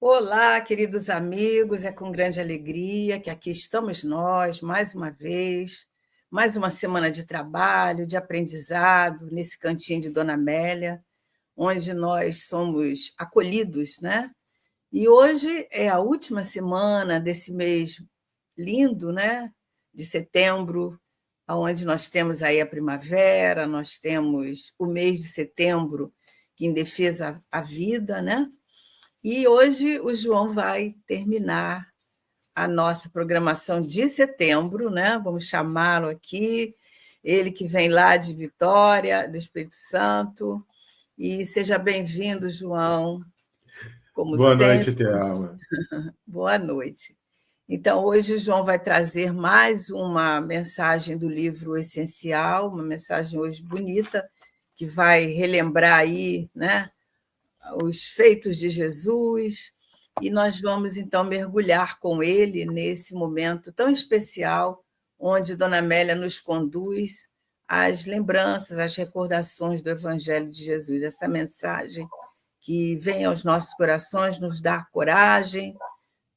Olá, queridos amigos, é com grande alegria que aqui estamos nós, mais uma vez, mais uma semana de trabalho, de aprendizado, nesse cantinho de Dona Amélia, onde nós somos acolhidos, né? E hoje é a última semana desse mês lindo, né? De setembro, onde nós temos aí a primavera, nós temos o mês de setembro, que em defesa à vida, né? E hoje o João vai terminar a nossa programação de setembro, né? Vamos chamá-lo aqui, ele que vem lá de Vitória, do Espírito Santo. E seja bem-vindo, João, como Boa sempre. noite, Thelma. Boa noite. Então, hoje o João vai trazer mais uma mensagem do livro Essencial, uma mensagem hoje bonita, que vai relembrar aí, né, os feitos de Jesus, e nós vamos, então, mergulhar com ele nesse momento tão especial, onde Dona Amélia nos conduz às lembranças, às recordações do Evangelho de Jesus, essa mensagem que vem aos nossos corações nos dar coragem,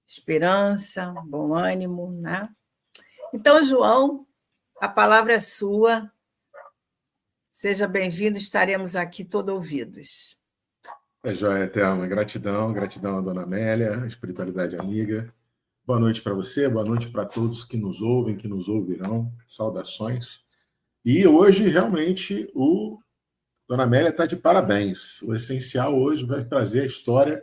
esperança, bom ânimo, né? Então, João, a palavra é sua. Seja bem-vindo, estaremos aqui todo ouvidos. É joia, Thelma. Gratidão, gratidão à Dona Amélia, a espiritualidade amiga. Boa noite para você, boa noite para todos que nos ouvem, que nos ouvirão. Saudações. E hoje, realmente, o Dona Amélia está de parabéns. O Essencial hoje vai trazer a história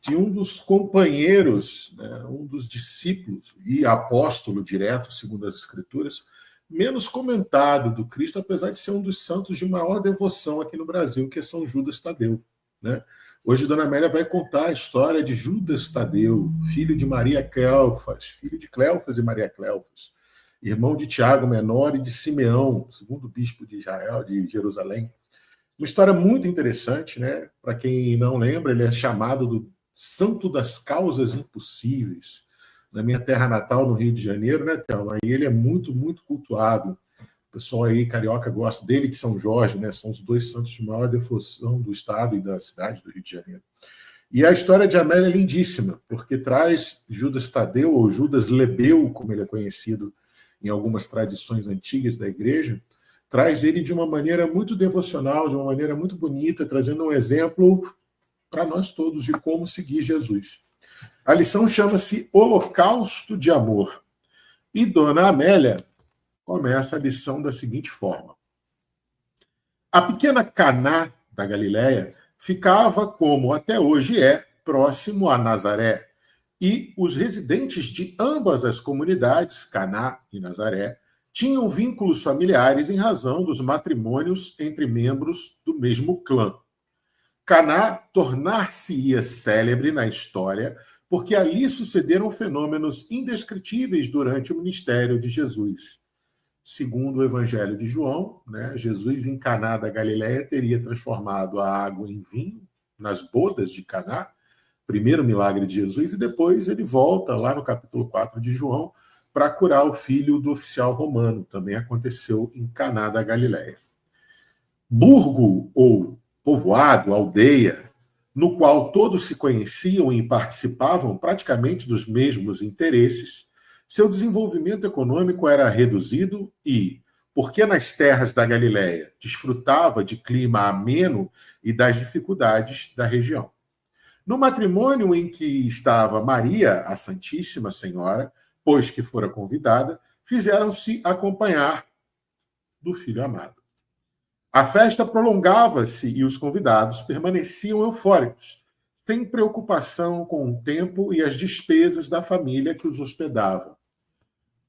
de um dos companheiros, né, um dos discípulos e apóstolo direto, segundo as Escrituras, menos comentado do Cristo, apesar de ser um dos santos de maior devoção aqui no Brasil, que é São Judas Tadeu, né? Hoje, Dona Amélia vai contar a história de Judas Tadeu, filho de Maria Cleofas, filho de Cleofas e Maria Cleofas, irmão de Tiago Menor e de Simeão, segundo bispo de Israel, de Jerusalém. Uma história muito interessante, né? Para quem não lembra, ele é chamado do Santo das Causas Impossíveis. Na minha terra natal, no Rio de Janeiro, né, Thelma? E ele é muito, muito cultuado. O pessoal aí, carioca, gosta dele, de São Jorge, né? São os dois santos de maior devoção do estado e da cidade do Rio de Janeiro. E a história de Amélia é lindíssima, porque traz Judas Tadeu, ou Judas Lebeu, como ele é conhecido em algumas tradições antigas da igreja, traz ele de uma maneira muito devocional, de uma maneira muito bonita, trazendo um exemplo para nós todos de como seguir Jesus. A lição chama-se Holocausto de Amor. E Dona Amélia começa a lição da seguinte forma. A pequena Caná da Galileia ficava, como até hoje é, próximo a Nazaré, e os residentes de ambas as comunidades, Caná e Nazaré, tinham vínculos familiares em razão dos matrimônios entre membros do mesmo clã. Caná tornar-se-ia célebre na história porque ali sucederam fenômenos indescritíveis durante o ministério de Jesus. Segundo o Evangelho de João, né, Jesus em Caná da Galileia teria transformado a água em vinho nas bodas de Caná, primeiro milagre de Jesus, e depois ele volta lá no capítulo 4 de João para curar o filho do oficial romano. Também aconteceu em Caná da Galileia. Burgo ou povoado, aldeia, no qual todos se conheciam e participavam praticamente dos mesmos interesses, seu desenvolvimento econômico era reduzido e, porque nas terras da Galileia desfrutava de clima ameno e das dificuldades da região. No matrimônio em que estava Maria, a Santíssima Senhora, pois que fora convidada, fizeram-se acompanhar do Filho amado. A festa prolongava-se e os convidados permaneciam eufóricos, sem preocupação com o tempo e as despesas da família que os hospedava.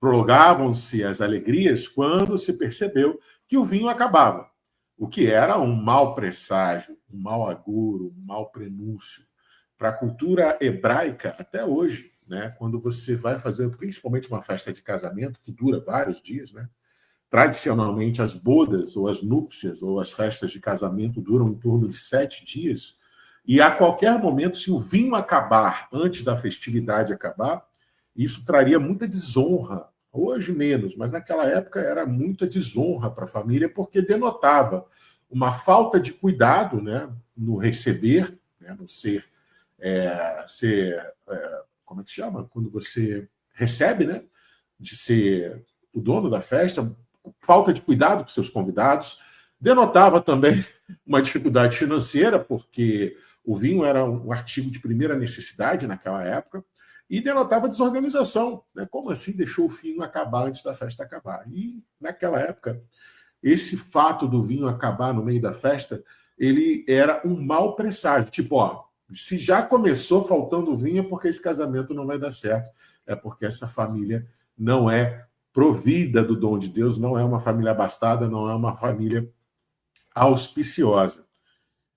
Prolongavam-se as alegrias quando se percebeu que o vinho acabava. o que era um mau presságio, um mau agouro, um mau prenúncio. Para a cultura hebraica, até hoje, né, quando você vai fazer principalmente uma festa de casamento, que dura vários dias, né, tradicionalmente as bodas ou as núpcias ou as festas de casamento duram em torno de 7 dias, e a qualquer momento, se o vinho acabar antes da festividade acabar, isso traria muita desonra. Hoje menos, mas naquela época era muita desonra para a família, porque denotava uma falta de cuidado, né, no receber, né, no ser, como é que chama? Quando você recebe, né, de ser o dono da festa, falta de cuidado com seus convidados. Denotava também uma dificuldade financeira, porque o vinho era um artigo de primeira necessidade naquela época, e denotava desorganização. Né? Como assim deixou o vinho acabar antes da festa acabar? E, naquela época, esse fato do vinho acabar no meio da festa, ele era um mau presságio. Tipo, ó, se já começou faltando vinho, é porque esse casamento não vai dar certo. É porque essa família não é provida do dom de Deus, não é uma família abastada, não é uma família auspiciosa.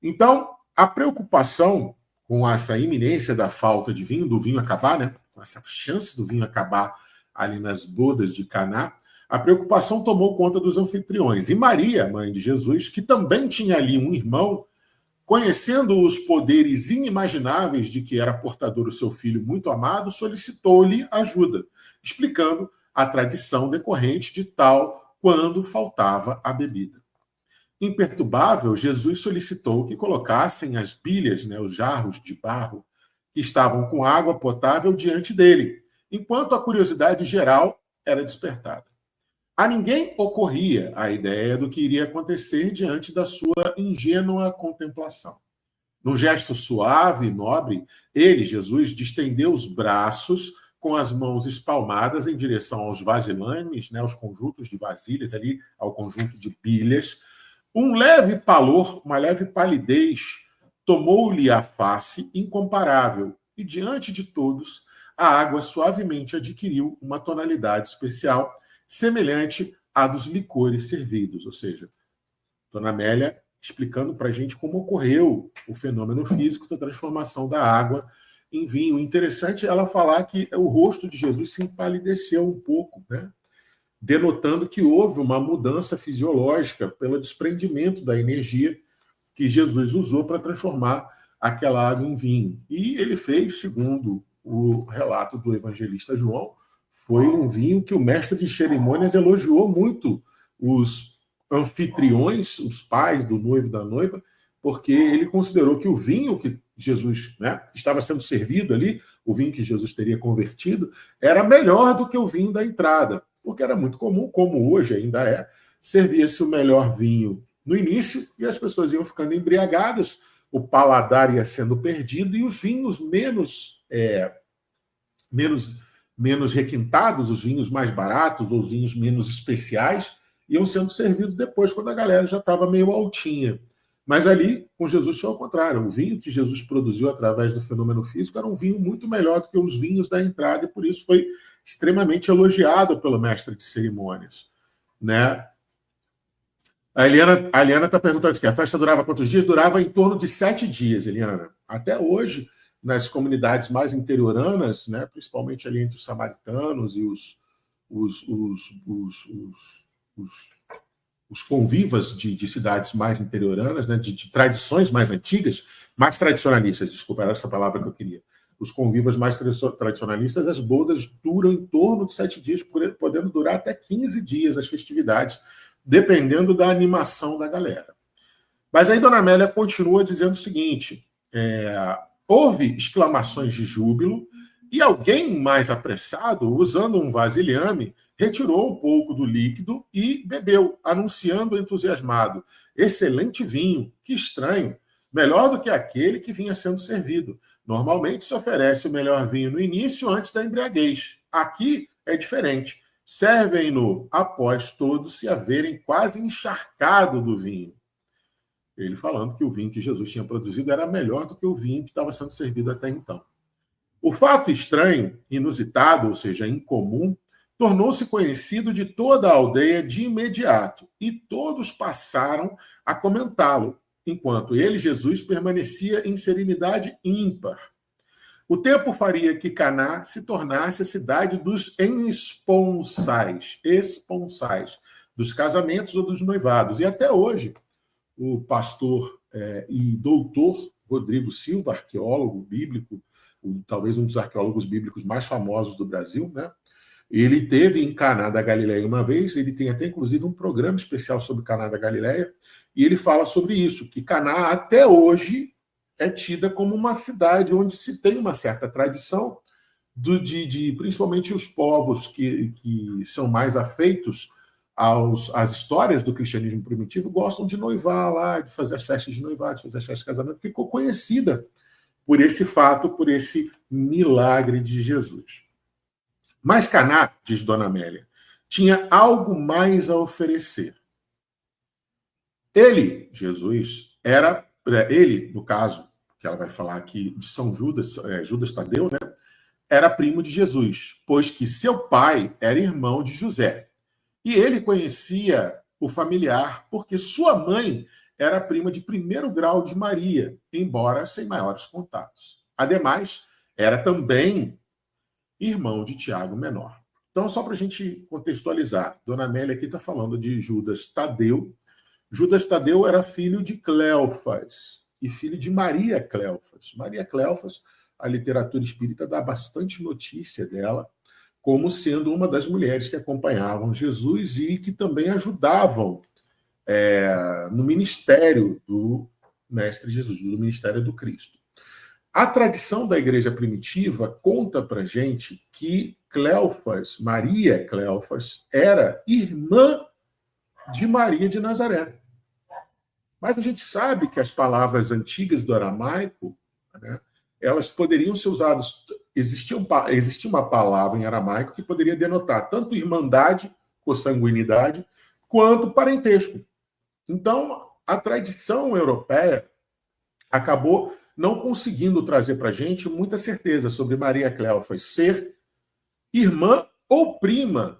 Então, a preocupação com essa iminência da falta de vinho, do vinho acabar, né? Com essa chance do vinho acabar ali nas bodas de Caná, a preocupação tomou conta dos anfitriões. E Maria, mãe de Jesus, que também tinha ali um irmão, conhecendo os poderes inimagináveis de que era portador o seu filho muito amado, solicitou-lhe ajuda, explicando a tradição decorrente de tal quando faltava a bebida. Imperturbável, Jesus solicitou que colocassem as bilhas, né, os jarros de barro, que estavam com água potável diante dele, enquanto a curiosidade geral era despertada. A ninguém ocorria a ideia do que iria acontecer diante da sua ingênua contemplação. Num gesto suave e nobre, ele, Jesus, distendeu os braços com as mãos espalmadas em direção aos vasilhames, né, aos conjuntos de vasilhas, ali ao conjunto de bilhas. Um leve palor, uma leve palidez, tomou-lhe a face incomparável, e diante de todos, a água suavemente adquiriu uma tonalidade especial, semelhante à dos licores servidos. Ou seja, Dona Amélia explicando para a gente como ocorreu o fenômeno físico da transformação da água em vinho. Interessante ela falar que o rosto de Jesus se empalideceu um pouco, né? Denotando que houve uma mudança fisiológica pelo desprendimento da energia que Jesus usou para transformar aquela água em vinho. E ele fez, segundo o relato do evangelista João, foi um vinho que o mestre de cerimônias elogiou muito os anfitriões, os pais do noivo e da noiva, porque ele considerou que o vinho que Jesus, né, estava sendo servido ali, o vinho que Jesus teria convertido, era melhor do que o vinho da entrada, porque era muito comum, como hoje ainda é, servia-se o melhor vinho no início e as pessoas iam ficando embriagadas, o paladar ia sendo perdido e os vinhos menos requintados, os vinhos mais baratos, os vinhos menos especiais, iam sendo servidos depois, quando a galera já estava meio altinha. Mas ali, com Jesus, foi ao contrário. O vinho que Jesus produziu através do fenômeno físico era um vinho muito melhor do que os vinhos da entrada, e por isso foi extremamente elogiado pelo mestre de cerimônias. Né? A Eliana está perguntando aqui, a festa durava quantos dias? Durava em torno de 7 dias, Eliana. Até hoje, nas comunidades mais interioranas, né, principalmente ali entre os samaritanos e os convivas de cidades mais interioranas, né, de tradições mais antigas, mais tradicionalistas, desculpa, era essa palavra que eu queria. Os convivas mais tradicionalistas, as bodas duram em torno de 7 dias, podendo durar até 15 dias as festividades, dependendo da animação da galera. Mas aí Dona Amélia continua dizendo o seguinte, houve exclamações de júbilo e alguém mais apressado, usando um vasilhame, retirou um pouco do líquido e bebeu, anunciando entusiasmado: excelente vinho, que estranho, melhor do que aquele que vinha sendo servido. Normalmente se oferece o melhor vinho no início, antes da embriaguez. Aqui é diferente. Servem-no após todos se haverem quase encharcado do vinho. Ele falando que o vinho que Jesus tinha produzido era melhor do que o vinho que estava sendo servido até então. O fato estranho, inusitado, ou seja, incomum, tornou-se conhecido de toda a aldeia de imediato, e todos passaram a comentá-lo, enquanto ele, Jesus, permanecia em serenidade ímpar. O tempo faria que Caná se tornasse a cidade dos esponsais, dos casamentos ou dos noivados. E até hoje, o pastor e doutor Rodrigo Silva, arqueólogo bíblico, talvez um dos arqueólogos bíblicos mais famosos do Brasil, né? Ele teve em Caná da Galileia uma vez, ele tem até inclusive um programa especial sobre Caná da Galileia, e ele fala sobre isso, que Caná até hoje é tida como uma cidade onde se tem uma certa tradição de principalmente os povos que são mais afeitos às histórias do cristianismo primitivo, gostam de noivar lá, de fazer as festas de noivado, de fazer as festas de casamento. Ficou conhecida por esse fato, por esse milagre de Jesus. Mas Caná, diz Dona Amélia, tinha algo mais a oferecer. Ele, Jesus, ele, no caso, que ela vai falar aqui de São Judas, Judas Tadeu, né, era primo de Jesus, pois que seu pai era irmão de José. E ele conhecia o familiar porque sua mãe era prima de primeiro grau de Maria, embora sem maiores contatos. Ademais, era também irmão de Tiago menor. Então, só para a gente contextualizar, Dona Amélia aqui está falando de Judas Tadeu. Judas Tadeu era filho de Cleofas e filho de Maria Cleofas. Maria Cleofas, a literatura espírita dá bastante notícia dela, como sendo uma das mulheres que acompanhavam Jesus e que também ajudavam no ministério do Mestre Jesus, no ministério do Cristo. A tradição da igreja primitiva conta para gente que Cleofas, Maria Cleofas, era irmã de Maria de Nazaré. Mas a gente sabe que as palavras antigas do aramaico, né, elas poderiam ser usadas. Existia uma palavra em aramaico que poderia denotar tanto irmandade, consanguinidade, quanto parentesco. Então, a tradição europeia acabou não conseguindo trazer para a gente muita certeza sobre Maria Cleofas ser irmã ou prima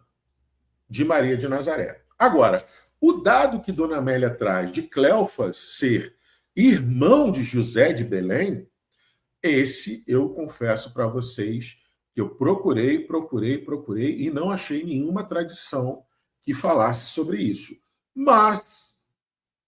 de Maria de Nazaré. Agora, o dado que Dona Amélia traz de Cleofas ser irmão de José de Belém, esse eu confesso para vocês que eu procurei e não achei nenhuma tradição que falasse sobre isso. Mas,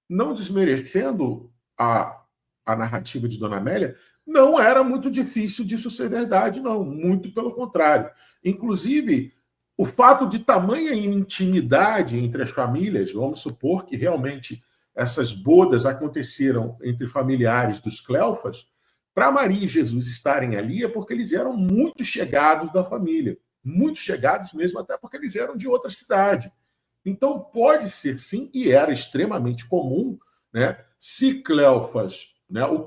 não desmerecendo a narrativa de Dona Amélia, não era muito difícil disso ser verdade, não. Muito pelo contrário. Inclusive, o fato de tamanha intimidade entre as famílias, vamos supor que realmente essas bodas aconteceram entre familiares dos Cleofas, para Maria e Jesus estarem ali é porque eles eram muito chegados da família. Muito chegados mesmo, até porque eles eram de outra cidade. Então, pode ser sim, e era extremamente comum, né, se Cleofas, né, o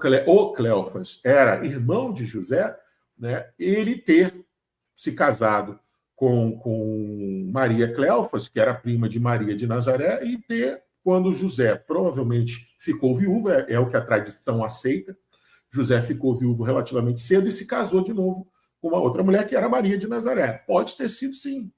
Cleofas era irmão de José, né, ele ter se casado com Maria Cleofas, que era prima de Maria de Nazaré, e ter, quando José provavelmente ficou viúvo, é o que a tradição aceita, José ficou viúvo relativamente cedo e se casou de novo com uma outra mulher, que era Maria de Nazaré. Pode ter sido, sim.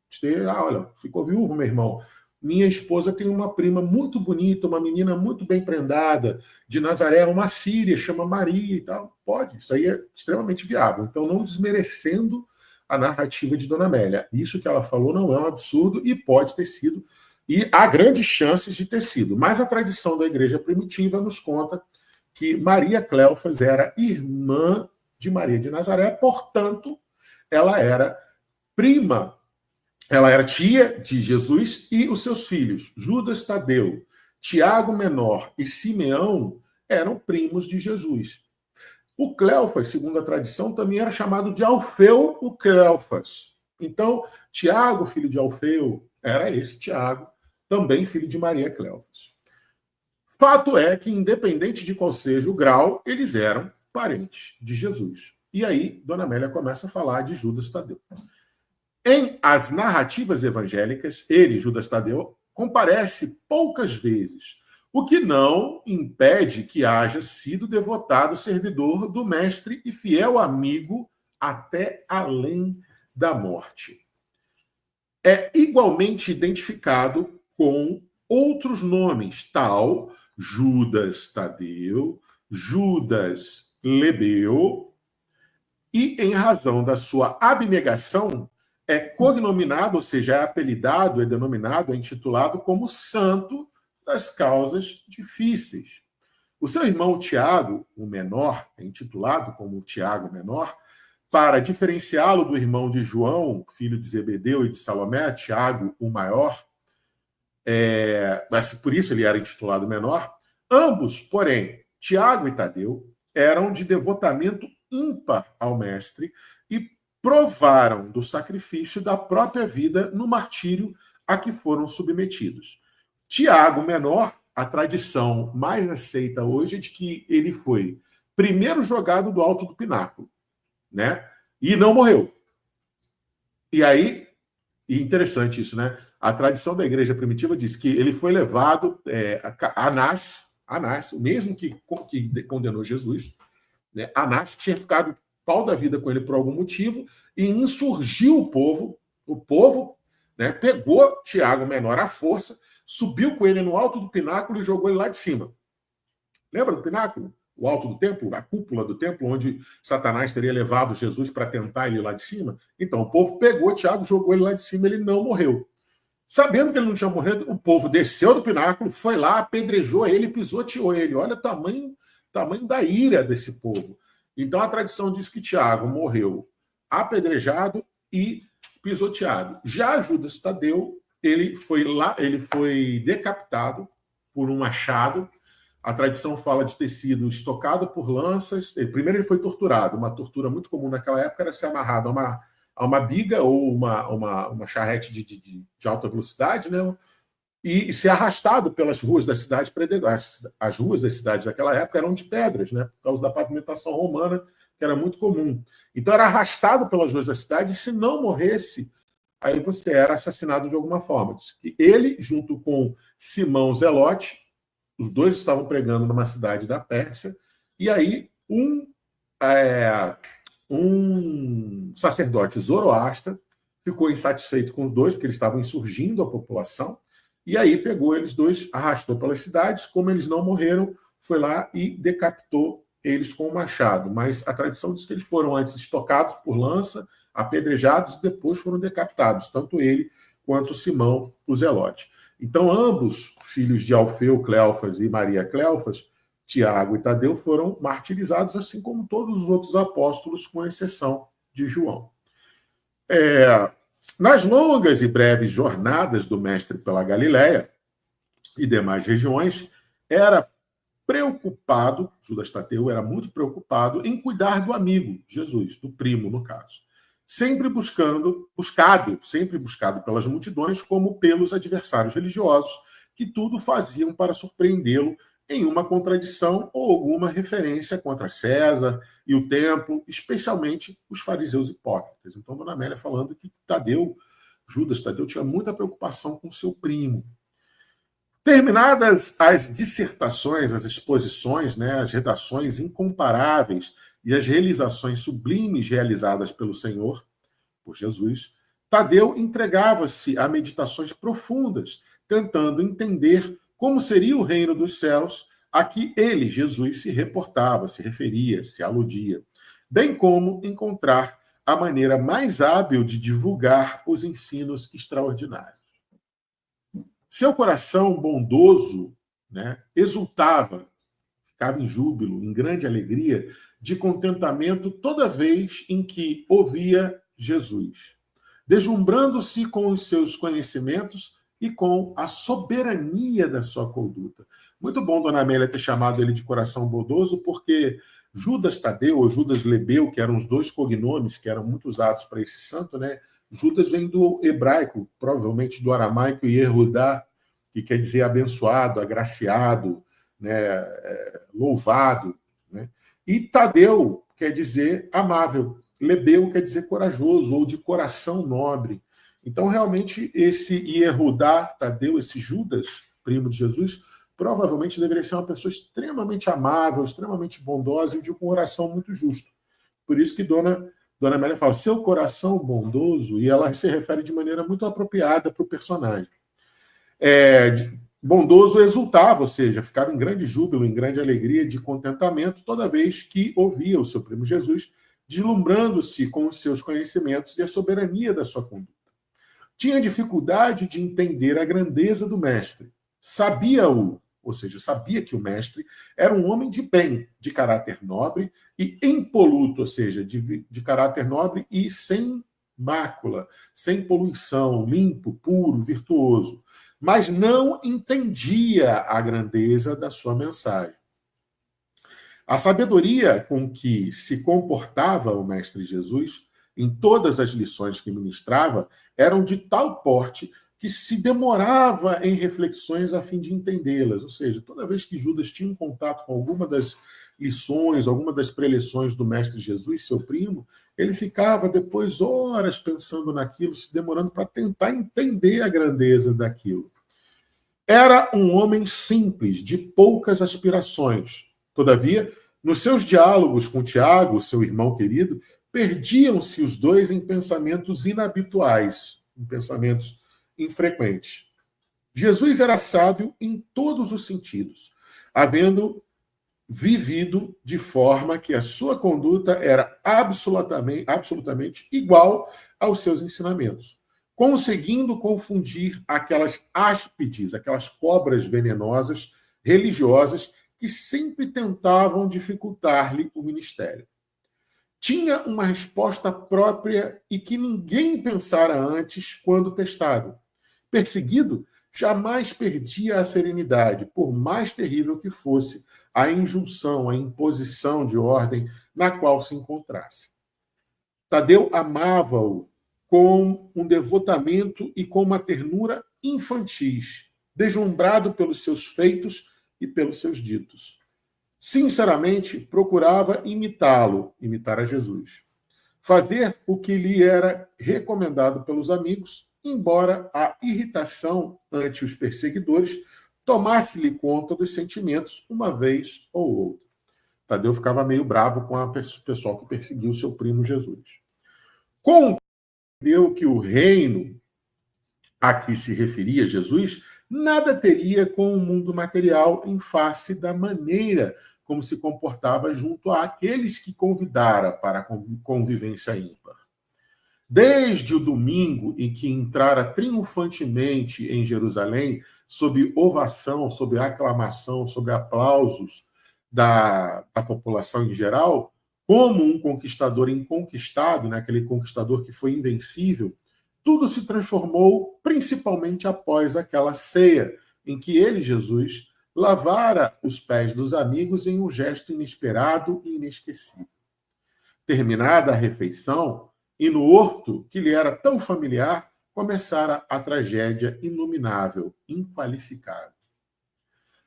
Olha, ficou viúvo, meu irmão. Minha esposa tem uma prima muito bonita, uma menina muito bem prendada, de Nazaré, uma síria, chama Maria e tal. Pode, isso aí é extremamente viável. Então, não desmerecendo a narrativa de Dona Amélia. Isso que ela falou não é um absurdo e pode ter sido, e há grandes chances de ter sido. Mas a tradição da igreja primitiva nos conta que Maria Cleofas era irmã de Maria de Nazaré, portanto, ela era prima, ela era tia de Jesus e os seus filhos, Judas Tadeu, Tiago Menor e Simeão, eram primos de Jesus. O Cleofas, segundo a tradição, também era chamado de Alfeu o Cleofas. Então, Tiago, filho de Alfeu, era esse Tiago, também filho de Maria Cleofas. Fato é que, independente de qual seja o grau, eles eram parentes de Jesus. E aí, Dona Amélia começa a falar de Judas Tadeu. Em as narrativas evangélicas, ele, Judas Tadeu, comparece poucas vezes, o que não impede que haja sido devotado servidor do mestre e fiel amigo até além da morte. é igualmente identificado com outros nomes, tal Judas Tadeu, Judas Lebeu, e em razão da sua abnegação, é cognominado, ou seja, é apelidado, é denominado, é intitulado como santo das causas difíceis. O seu irmão Tiago, o menor, é intitulado como Tiago menor, para diferenciá-lo do irmão de João, filho de Zebedeu e de Salomé, Tiago, o maior, mas por isso ele era intitulado menor. Ambos, porém, Tiago e Tadeu, eram de devotamento ímpar ao mestre e provaram do sacrifício da própria vida no martírio a que foram submetidos. Tiago menor, a tradição mais aceita hoje é de que ele foi primeiro jogado do alto do pináculo, né? E não morreu. E aí, interessante isso, né? A tradição da igreja primitiva diz que ele foi levado a Anás, o mesmo que condenou Jesus, né? Anás tinha ficado pau da vida com ele por algum motivo e insurgiu o povo, né, pegou Tiago menor à força, subiu com ele no alto do pináculo e jogou ele lá de cima. Lembra do pináculo? O alto do templo, a cúpula do templo, onde Satanás teria levado Jesus para tentar ele lá de cima? Então, o povo pegou Tiago, jogou ele lá de cima, ele não morreu. Sabendo que ele não tinha morrido, o povo desceu do pináculo, foi lá, apedrejou ele, pisoteou ele. Olha o tamanho da ira desse povo. Então, a tradição diz que Tiago morreu apedrejado e pisoteado. Já Judas Tadeu, ele foi decapitado por um machado. A tradição fala de ter sido estocado por lanças. Primeiro ele foi torturado. Uma tortura muito comum naquela época era ser amarrado a uma biga ou uma charrete de alta velocidade, né? E ser arrastado pelas ruas da cidade. As ruas das cidades daquela época eram de pedras, né? Por causa da pavimentação romana, que era muito comum. Então era arrastado pelas ruas da cidade e, se não morresse, aí você era assassinado de alguma forma. Ele, junto com Simão Zelote, os dois estavam pregando numa cidade da Pérsia, e aí um sacerdote zoroasta ficou insatisfeito com os dois, porque eles estavam insurgindo a população, e aí pegou eles dois, arrastou pelas cidades. Como eles não morreram, foi lá e decapitou eles com o machado. Mas a tradição diz que eles foram antes estocados por lança, apedrejados, e depois foram decapitados, tanto ele quanto Simão, o Zelote. Então, ambos, filhos de Alfeu Cleofas e Maria Cleofas, Tiago e Tadeu, foram martirizados, assim como todos os outros apóstolos, com exceção de João. Nas longas e breves jornadas do mestre pela Galiléia e demais regiões, era preocupado, Judas Tadeu era muito preocupado em cuidar do amigo, Jesus, do primo, no caso. Sempre buscado pelas multidões, como pelos adversários religiosos, que tudo faziam para surpreendê-lo em uma contradição ou alguma referência contra César e o templo, especialmente os fariseus hipócritas. Então, Dona Amélia falando que Judas Tadeu tinha muita preocupação com seu primo. Terminadas as dissertações, as exposições, né, as redações incomparáveis e as realizações sublimes realizadas pelo Senhor, por Jesus, Tadeu entregava-se a meditações profundas, tentando entender como seria o reino dos céus a que ele, Jesus, se reportava, se referia, se aludia, bem como encontrar a maneira mais hábil de divulgar os ensinos extraordinários. Seu coração bondoso, né, exultava, ficava em júbilo, em grande alegria, de contentamento toda vez em que ouvia Jesus, deslumbrando-se com os seus conhecimentos e com a soberania da sua conduta. Muito bom, Dona Amélia, ter chamado ele de coração bondoso, porque Judas Tadeu ou Judas Lebeu, que eram os dois cognomes que eram muito usados para esse santo, né? Judas vem do hebraico, provavelmente do aramaico Yehudá, que quer dizer abençoado, agraciado, né? Louvado, né? E Tadeu quer dizer amável. Lebeu quer dizer corajoso ou de coração nobre. Então, realmente, esse Yehudá Tadeu, esse Judas, primo de Jesus, provavelmente deveria ser uma pessoa extremamente amável, extremamente bondosa e de um coração muito justo. Por isso que Dona Dona Amélia fala, seu coração bondoso, e ela se refere de maneira muito apropriada para o personagem. Bondoso exultava, ou seja, ficava em grande júbilo, em grande alegria, de contentamento, toda vez que ouvia o seu primo Jesus, deslumbrando-se com os seus conhecimentos e a soberania da sua conduta. Tinha dificuldade de entender a grandeza do mestre. Sabia-o, ou seja, sabia que o mestre era um homem de bem, de caráter nobre e impoluto, ou seja, de caráter nobre e sem mácula, sem poluição, limpo, puro, virtuoso, mas não entendia a grandeza da sua mensagem. A sabedoria com que se comportava o Mestre Jesus, em todas as lições que ministrava, eram de tal porte que se demorava em reflexões a fim de entendê-las. Ou seja, toda vez que Judas tinha um contato com alguma das lições, alguma das preleções do Mestre Jesus, seu primo, ele ficava depois horas pensando naquilo, se demorando para tentar entender a grandeza daquilo. Era um homem simples, de poucas aspirações. Todavia, nos seus diálogos com Tiago, seu irmão querido, perdiam-se os dois em pensamentos inabituais, em pensamentos infrequentes. Jesus era sábio em todos os sentidos, havendo vivido de forma que a sua conduta era absolutamente igual aos seus ensinamentos, conseguindo confundir aquelas áspides, aquelas cobras venenosas religiosas que sempre tentavam dificultar-lhe o ministério. Tinha uma resposta própria e que ninguém pensara antes quando testado. Perseguido, jamais perdia a serenidade, por mais terrível que fosse a injunção, a imposição de ordem na qual se encontrasse. Tadeu amava-o com um devotamento e com uma ternura infantis, deslumbrado pelos seus feitos e pelos seus ditos. Sinceramente, procurava imitá-lo, imitar a Jesus. Fazer o que lhe era recomendado pelos amigos, embora a irritação ante os perseguidores tomasse-lhe conta dos sentimentos uma vez ou outra. Tadeu ficava meio bravo com o pessoal que perseguiu o seu primo Jesus. Compreendeu que o reino a que se referia Jesus nada teria com o mundo material em face da maneira como se comportava junto àqueles que convidara para a convivência ímpar. Desde o domingo em que entrara triunfantemente em Jerusalém, sob ovação, sob aclamação, sob aplausos da população em geral, como um conquistador inconquistado, né, aquele conquistador que foi invencível, tudo se transformou principalmente após aquela ceia, em que ele, Jesus, lavara os pés dos amigos em um gesto inesperado e inesquecível. Terminada a refeição, e no horto que lhe era tão familiar, começara a tragédia inominável, inqualificável.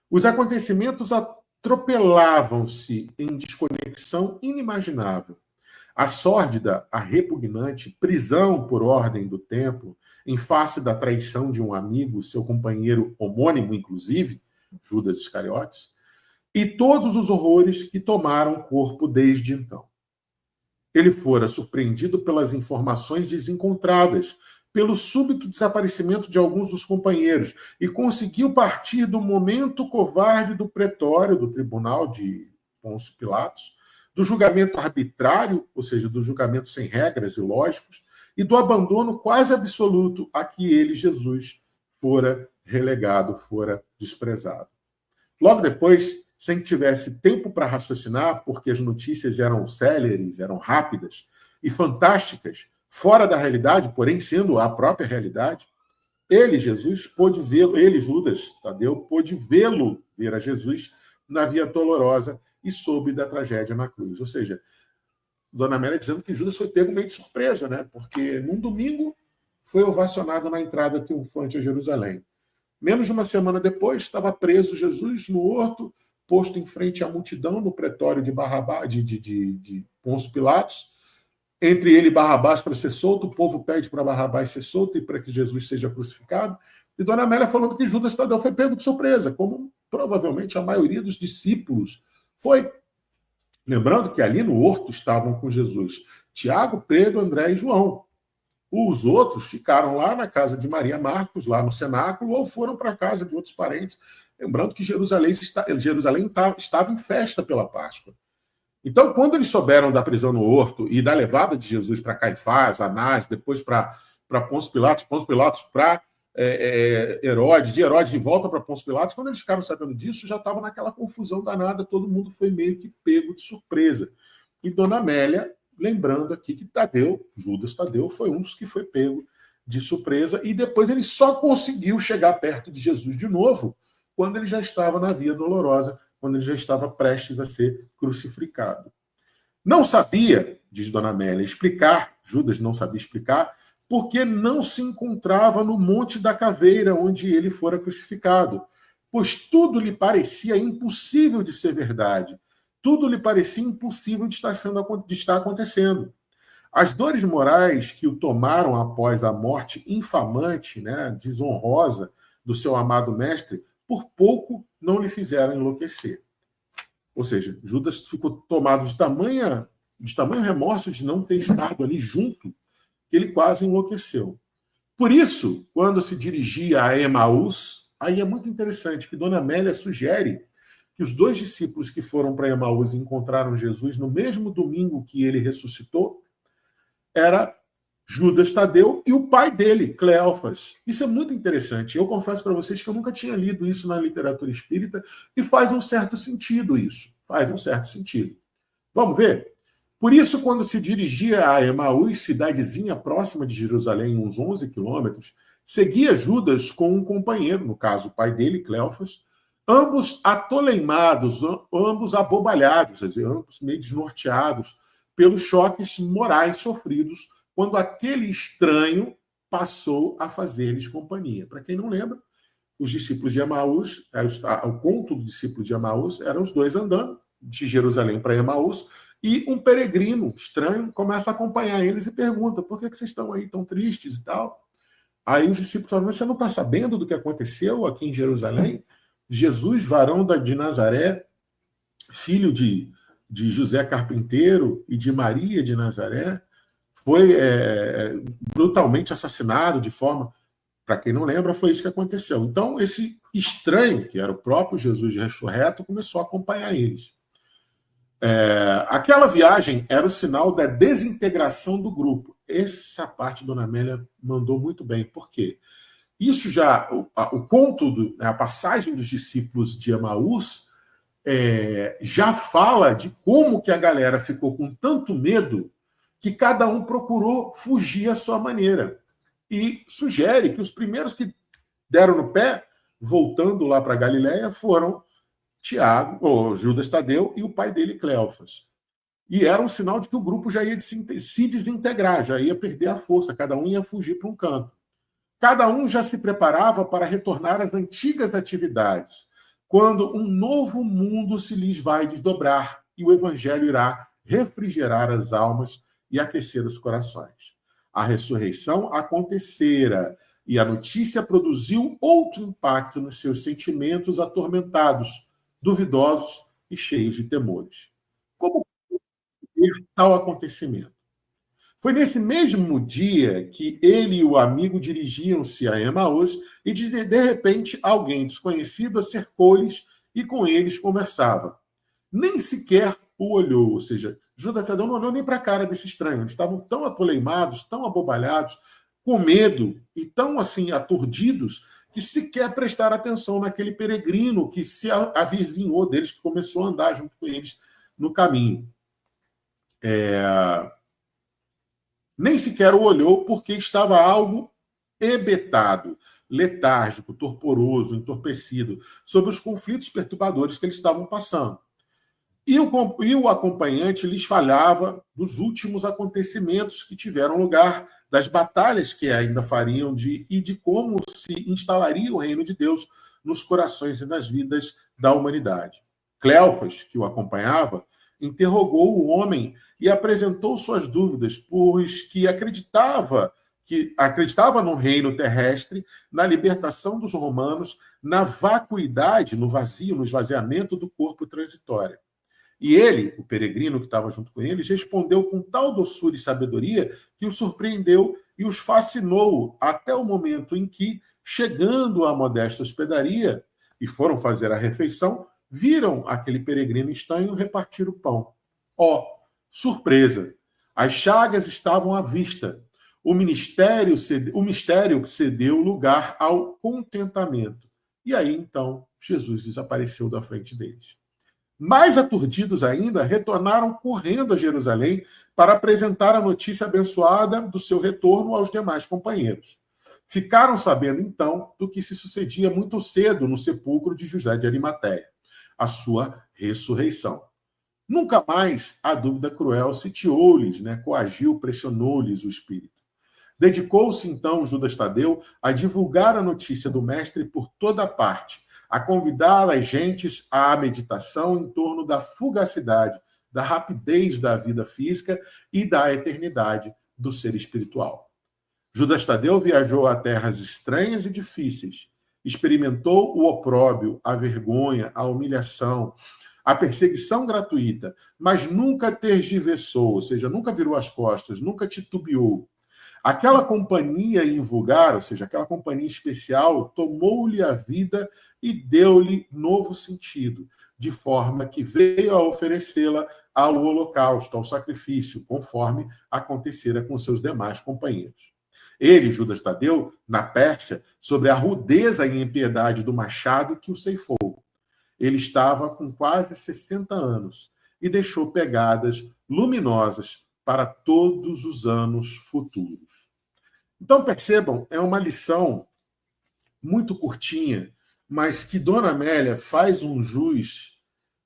Os acontecimentos atropelavam-se em desconexão inimaginável. A sórdida, a repugnante prisão por ordem do templo, em face da traição de um amigo, seu companheiro homônimo, inclusive, Judas Iscariotes, e todos os horrores que tomaram corpo desde então. Ele fora surpreendido pelas informações desencontradas, pelo súbito desaparecimento de alguns dos companheiros, e conseguiu partir do momento covarde do pretório, do tribunal de Pôncio Pilatos, do julgamento arbitrário, ou seja, do julgamento sem regras e lógicos, e do abandono quase absoluto a que ele, Jesus, fora relegado, fora desprezado. Logo depois, sem que tivesse tempo para raciocinar, porque as notícias eram céleres, eram rápidas e fantásticas, fora da realidade, porém sendo a própria realidade, ele, Jesus, pôde vê-lo, ele, Judas, Tadeu, pôde vê-lo, ver a Jesus na via dolorosa e soube da tragédia na cruz. Ou seja, Dona Amélia dizendo que Judas foi pego meio de surpresa, né? Porque num domingo foi ovacionado na entrada triunfante a Jerusalém. Menos de uma semana depois, estava preso Jesus no horto, posto em frente à multidão no pretório de Pôncio Pilatos. Entre ele e Barrabás para ser solto, o povo pede para Barrabás ser solto e para que Jesus seja crucificado. E Dona Amélia falando que Judas Tadeu foi pego de surpresa, como provavelmente a maioria dos discípulos foi. Lembrando que ali no horto estavam com Jesus Tiago, Pedro, André e João. Os outros ficaram lá na casa de Maria Marcos, lá no cenáculo, ou foram para a casa de outros parentes. Lembrando que Jerusalém estava em festa pela Páscoa. Então, quando eles souberam da prisão no horto e da levada de Jesus para Caifás, Anás, depois para Pôncio Pilatos para Herodes, de Herodes de volta para Pôncio Pilatos, quando eles ficaram sabendo disso, já estava naquela confusão danada, todo mundo foi meio que pego de surpresa. E Dona Amélia, lembrando aqui que Judas Tadeu, foi um dos que foi pego de surpresa, e depois ele só conseguiu chegar perto de Jesus de novo quando ele já estava na Via Dolorosa, quando ele já estava prestes a ser crucificado. Não sabia, diz Dona Amélia, explicar, Judas não sabia explicar, porque não se encontrava no Monte da Caveira, onde ele fora crucificado, pois tudo lhe parecia impossível de ser verdade, tudo lhe parecia impossível de estar acontecendo. As dores morais que o tomaram após a morte infamante, desonrosa do seu amado mestre, por pouco não lhe fizeram enlouquecer. Ou seja, Judas ficou tomado de tamanho remorso de não ter estado ali junto, que ele quase enlouqueceu. Por isso, quando se dirigia a Emaús, aí é muito interessante que Dona Amélia sugere que os 2 discípulos que foram para Emaús e encontraram Jesus no mesmo domingo que ele ressuscitou, era Judas Tadeu e o pai dele, Cleófas. Isso é muito interessante. Eu confesso para vocês que eu nunca tinha lido isso na literatura espírita e faz um certo sentido isso. Faz um certo sentido. Vamos ver? Por isso, quando se dirigia a Emaús, cidadezinha próxima de Jerusalém, uns 11 quilômetros, seguia Judas com um companheiro, no caso o pai dele, Cleófas, ambos atoleimados, ambos abobalhados, quer dizer, ambos meio desnorteados pelos choques morais sofridos quando aquele estranho passou a fazer-lhes companhia. Para quem não lembra, os discípulos de Emaús, o conto dos discípulos de Emaús, eram os 2 andando de Jerusalém para Emaús, e um peregrino estranho começa a acompanhar eles e pergunta: por que vocês estão aí tão tristes e tal? Aí os discípulos falam: você não está sabendo do que aconteceu aqui em Jerusalém? Jesus, varão de Nazaré, filho de José Carpinteiro e de Maria de Nazaré, foi brutalmente assassinado de forma... Para quem não lembra, foi isso que aconteceu. Então, esse estranho, que era o próprio Jesus ressurreto, começou a acompanhar eles. Aquela viagem era o sinal da desintegração do grupo. Essa parte Dona Amélia mandou muito bem. Por quê? Isso já, o conto, a passagem dos discípulos de Emaús, já fala de como que a galera ficou com tanto medo que cada um procurou fugir à sua maneira. E sugere que os primeiros que deram no pé, voltando lá para Galiléia, foram Tiago, ou Judas Tadeu, e o pai dele, Cleófas. E era um sinal de que o grupo já ia se desintegrar, já ia perder a força, cada um ia fugir para um canto. Cada um já se preparava para retornar às antigas atividades, quando um novo mundo se lhes vai desdobrar e o evangelho irá refrigerar as almas e aquecer os corações. A ressurreição acontecera e a notícia produziu outro impacto nos seus sentimentos atormentados, duvidosos e cheios de temores. Como ver tal acontecimento? Foi nesse mesmo dia que ele e o amigo dirigiam-se a Emaús e, de repente, alguém desconhecido cercou-lhes e com eles conversava. Nem sequer o olhou, ou seja, Judas Tadeu não olhou nem para a cara desse estranho. Eles estavam tão atoleimados, tão abobalhados, com medo e tão assim aturdidos que sequer prestaram atenção naquele peregrino que se avizinhou deles, que começou a andar junto com eles no caminho. Nem sequer o olhou porque estava algo hebetado, letárgico, torporoso, entorpecido, sob os conflitos perturbadores que eles estavam passando. E o acompanhante lhes falava dos últimos acontecimentos que tiveram lugar, das batalhas que ainda fariam e de como se instalaria o reino de Deus nos corações e nas vidas da humanidade. Cleófas, que o acompanhava, interrogou o homem e apresentou suas dúvidas, pois que acreditava no reino terrestre, na libertação dos romanos, na vacuidade, no vazio, no esvaziamento do corpo transitório. E ele, o peregrino que estava junto com eles, respondeu com tal doçura e sabedoria que os surpreendeu e os fascinou até o momento em que, chegando à modesta hospedaria e foram fazer a refeição, viram aquele peregrino estranho repartir o pão. Ó, surpresa! As chagas estavam à vista. O mistério cedeu lugar ao contentamento. E aí, então, Jesus desapareceu da frente deles. Mais aturdidos ainda, retornaram correndo a Jerusalém para apresentar a notícia abençoada do seu retorno aos demais companheiros. Ficaram sabendo, então, do que se sucedia muito cedo no sepulcro de José de Arimateia, a sua ressurreição. Nunca mais a dúvida cruel sitiou-lhes, coagiu, pressionou-lhes o espírito. Dedicou-se, então, Judas Tadeu a divulgar a notícia do mestre por toda parte, a convidar as gentes à meditação em torno da fugacidade, da rapidez da vida física e da eternidade do ser espiritual. Judas Tadeu viajou a terras estranhas e difíceis, experimentou o opróbio, a vergonha, a humilhação, a perseguição gratuita, mas nunca tergiversou, ou seja, nunca virou as costas, nunca titubeou. Aquela companhia invulgar, ou seja, aquela companhia especial, tomou-lhe a vida e deu-lhe novo sentido, de forma que veio a oferecê-la ao holocausto, ao sacrifício, conforme acontecera com seus demais companheiros. Ele, Judas Tadeu, na Pérsia, sobre a rudeza e impiedade do machado que o ceifou. Ele estava com quase 60 anos e deixou pegadas luminosas para todos os anos futuros. Então, percebam, é uma lição muito curtinha, mas que Dona Amélia faz um jus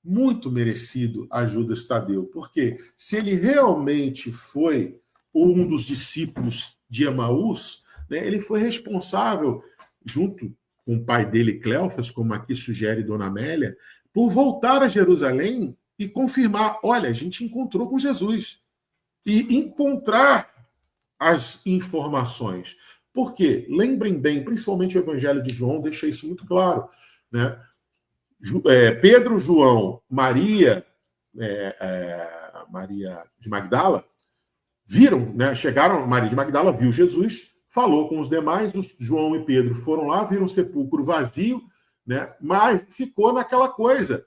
muito merecido a Judas Tadeu, porque se ele realmente foi um dos discípulos de Emaús, ele foi responsável, junto com o pai dele, Cleófas, como aqui sugere Dona Amélia, por voltar a Jerusalém e confirmar, olha, a gente encontrou com Jesus. E encontrar as informações. Por quê? Lembrem bem, principalmente o Evangelho de João deixa isso muito claro. Pedro, João, Maria de Magdala, viram, chegaram, Maria de Magdala viu Jesus, falou com os demais, João e Pedro foram lá, viram o sepulcro vazio, mas ficou naquela coisa.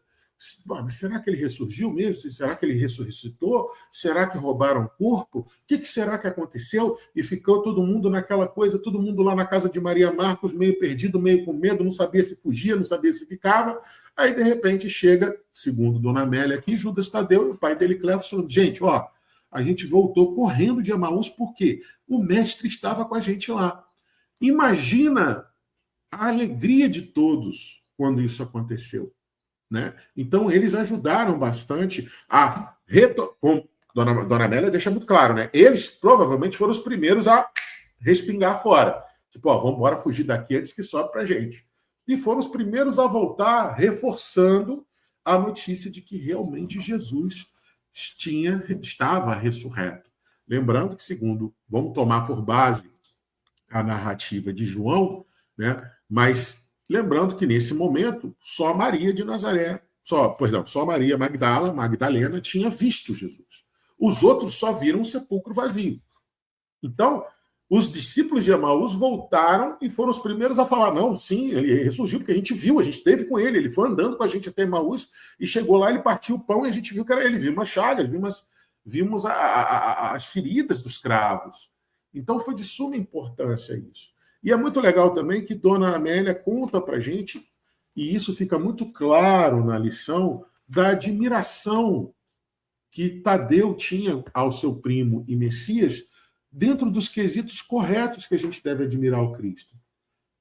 Mas será que ele ressurgiu mesmo? Será que ele ressuscitou? Será que roubaram o corpo? O que será que aconteceu? E ficou todo mundo naquela coisa, todo mundo lá na casa de Maria Marcos, meio perdido, meio com medo, não sabia se fugia, não sabia se ficava. Aí, de repente, chega, segundo Dona Amélia aqui, Judas Tadeu, e o pai dele, Cleófas, falando, gente, a gente voltou correndo de Emaús porque o mestre estava com a gente lá. Imagina a alegria de todos quando isso aconteceu. Então, eles ajudaram bastante a como Dona Amélia deixa muito claro, eles provavelmente foram os primeiros a respingar fora. Tipo, vamos embora fugir daqui antes que sobe para a gente. E foram os primeiros a voltar, reforçando a notícia de que realmente Jesus estava ressurreto. Lembrando que, vamos tomar por base a narrativa de João, mas lembrando que, nesse momento, só Maria de Nazaré, só Maria Magdalena, tinha visto Jesus. Os outros só viram o sepulcro vazio. Então, os discípulos de Emaús voltaram e foram os primeiros a falar, não, sim, ele ressurgiu, porque a gente viu, a gente esteve com ele foi andando com a gente até Emaús, e chegou lá, ele partiu o pão, e a gente viu que era ele, vimos uma chaga, vimos as feridas dos cravos. Então, foi de suma importância isso. E é muito legal também que Dona Amélia conta para a gente, e isso fica muito claro na lição, da admiração que Tadeu tinha ao seu primo e Messias, dentro dos quesitos corretos que a gente deve admirar o Cristo.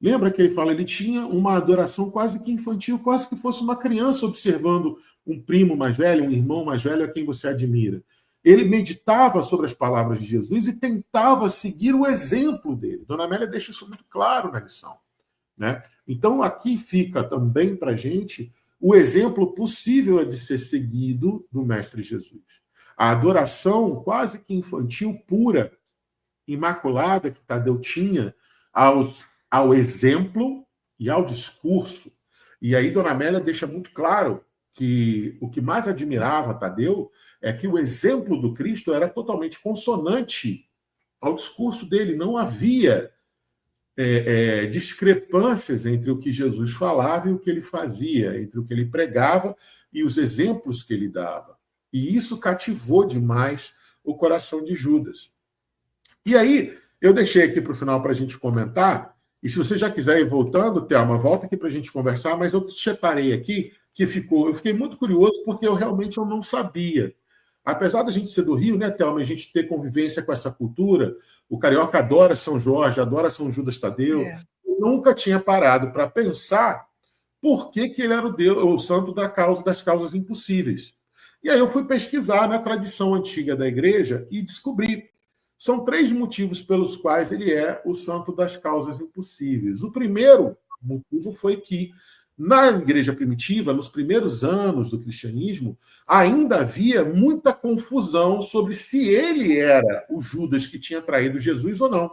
Lembra que ele fala, ele tinha uma adoração quase que infantil, quase que fosse uma criança observando um primo mais velho, um irmão mais velho a quem você admira. Ele meditava sobre as palavras de Jesus e tentava seguir o exemplo dele. Dona Amélia deixa isso muito claro na lição. Então, aqui fica também para a gente o exemplo possível de ser seguido do Mestre Jesus. A adoração quase que infantil, pura, imaculada que Tadeu tinha ao exemplo e ao discurso. E aí Dona Amélia deixa muito claro que o que mais admirava Tadeu é que o exemplo do Cristo era totalmente consonante ao discurso dele. Não havia discrepâncias entre o que Jesus falava e o que ele fazia, entre o que ele pregava e os exemplos que ele dava. E isso cativou demais o coração de Judas. E aí, eu deixei aqui para o final para a gente comentar, e se você já quiser ir voltando, Thelma, volta aqui para a gente conversar, mas eu separei aqui que eu fiquei muito curioso porque eu não sabia. Apesar da gente ser do Rio, né, Thelma, a gente ter convivência com essa cultura, o carioca adora São Jorge, adora São Judas Tadeu, eu nunca tinha parado para pensar por que ele era o santo das causas impossíveis. E aí eu fui pesquisar na tradição antiga da igreja e descobri. São 3 motivos pelos quais ele é o santo das causas impossíveis. O primeiro motivo foi que, na igreja primitiva, nos primeiros anos do cristianismo, ainda havia muita confusão sobre se ele era o Judas que tinha traído Jesus ou não.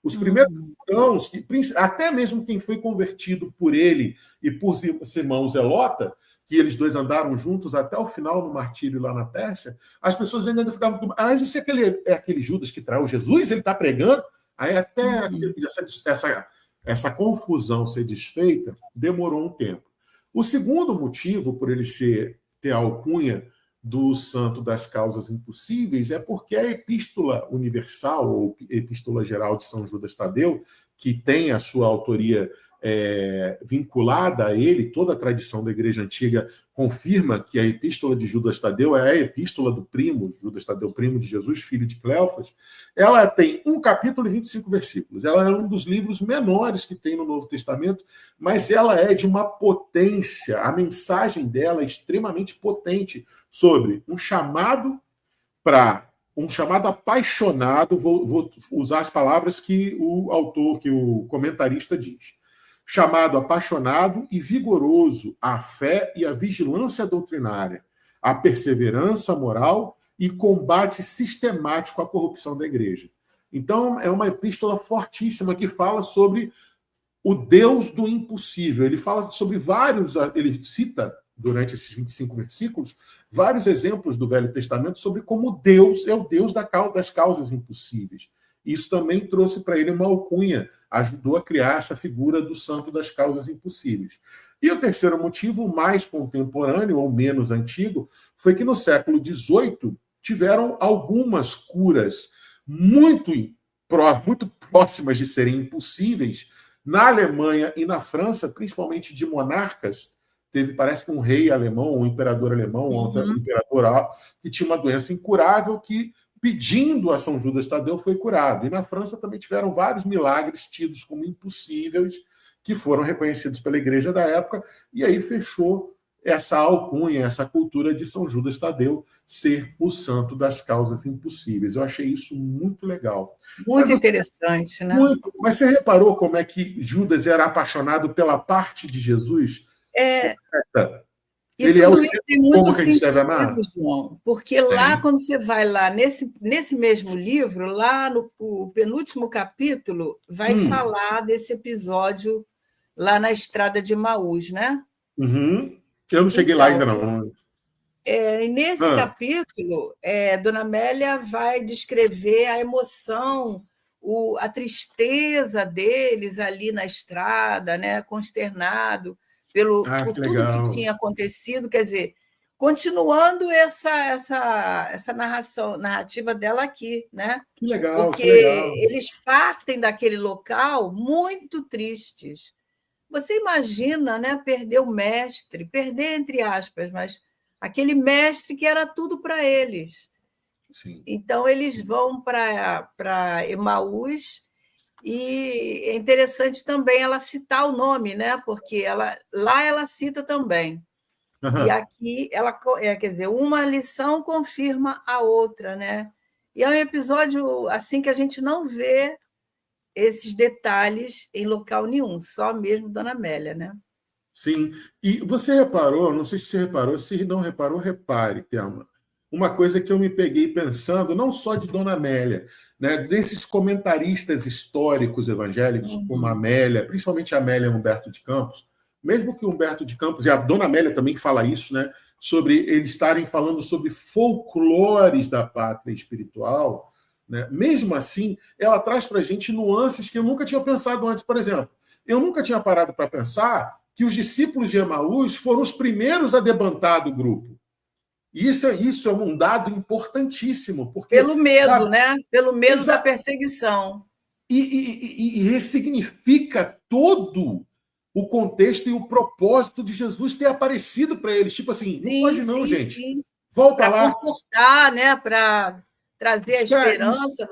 Os primeiros cristãos, até mesmo quem foi convertido por ele e por Simão Zelota, que eles dois andaram juntos até o final no martírio lá na Pérsia, as pessoas ainda ficavam... mas esse é aquele Judas que traiu Jesus? Ele está pregando? Aí até essa confusão ser desfeita demorou um tempo. O segundo motivo por ele ter a alcunha do santo das causas impossíveis é porque a Epístola Universal, ou Epístola Geral de São Judas Tadeu, que tem a sua autoria vinculada a ele, toda a tradição da Igreja Antiga confirma que a Epístola de Judas Tadeu é a Epístola do primo, Judas Tadeu, primo de Jesus, filho de Cleofas. Ela tem 1 capítulo e 25 versículos. Ela é um dos livros menores que tem no Novo Testamento, mas ela é de uma potência, a mensagem dela é extremamente potente sobre um chamado apaixonado, vou usar as palavras que o autor, que o comentarista diz. Chamado apaixonado e vigoroso à fé e à vigilância doutrinária, à perseverança moral e combate sistemático à corrupção da igreja. Então, é uma epístola fortíssima que fala sobre o Deus do impossível. Ele fala sobre ele cita, durante esses 25 versículos, vários exemplos do Velho Testamento sobre como Deus é o Deus das causas impossíveis. Isso também trouxe para ele uma alcunha, ajudou a criar essa figura do santo das causas impossíveis. E o terceiro motivo, mais contemporâneo ou menos antigo, foi que no século XVIII tiveram algumas curas muito próximas de serem impossíveis na Alemanha e na França, principalmente de monarcas. Parece que um rei alemão, um imperador alemão, um imperador que tinha uma doença incurável que, pedindo a São Judas Tadeu, foi curado. E na França também tiveram vários milagres tidos como impossíveis, que foram reconhecidos pela igreja da época, e aí fechou essa alcunha, essa cultura de São Judas Tadeu ser o santo das causas impossíveis. Eu achei isso muito legal. Muito interessante, né? Mas você reparou como é que Judas era apaixonado pela parte de Jesus? E ele tudo isso tem muito sentido, João, porque lá, quando você vai lá, nesse mesmo livro, lá no penúltimo capítulo, vai falar desse episódio lá na estrada de Emaús, né? Eu não cheguei lá ainda, não. Nesse capítulo, Dona Amélia vai descrever a emoção, a tristeza deles ali na estrada, né? Consternado por tudo que tinha acontecido, quer dizer, continuando essa narrativa dela aqui, né? Que legal, porque que legal. Eles partem daquele local muito tristes. Você imagina, né, perder o mestre, perder entre aspas, mas aquele mestre que era tudo para eles. Sim. Então, eles vão para Emaús. E é interessante também ela citar o nome, né? Porque lá ela cita também. E aqui quer dizer, uma lição confirma a outra, né? E é um episódio assim que a gente não vê esses detalhes em local nenhum, só mesmo Dona Amélia, né? Sim. E você reparou, não sei se você reparou, se não reparou, repare, Thelma. Uma coisa que eu me peguei pensando, não só de Dona Amélia, né, desses comentaristas históricos evangélicos, como a Amélia, principalmente a Amélia Humberto de Campos, mesmo que Humberto de Campos, e a Dona Amélia também fala isso, né, sobre eles estarem falando sobre folclores da pátria espiritual, né, mesmo assim, ela traz para a gente nuances que eu nunca tinha pensado antes. Por exemplo, eu nunca tinha parado para pensar que os discípulos de Emaús foram os primeiros a debantar do grupo. Isso é um dado importantíssimo, porque... Pelo medo, né? Pelo medo da perseguição. E ressignifica todo o contexto e o propósito de Jesus ter aparecido para eles. Tipo assim, não pode não, gente. Sim. Volta lá. Para confortar, né? Para trazer a esperança.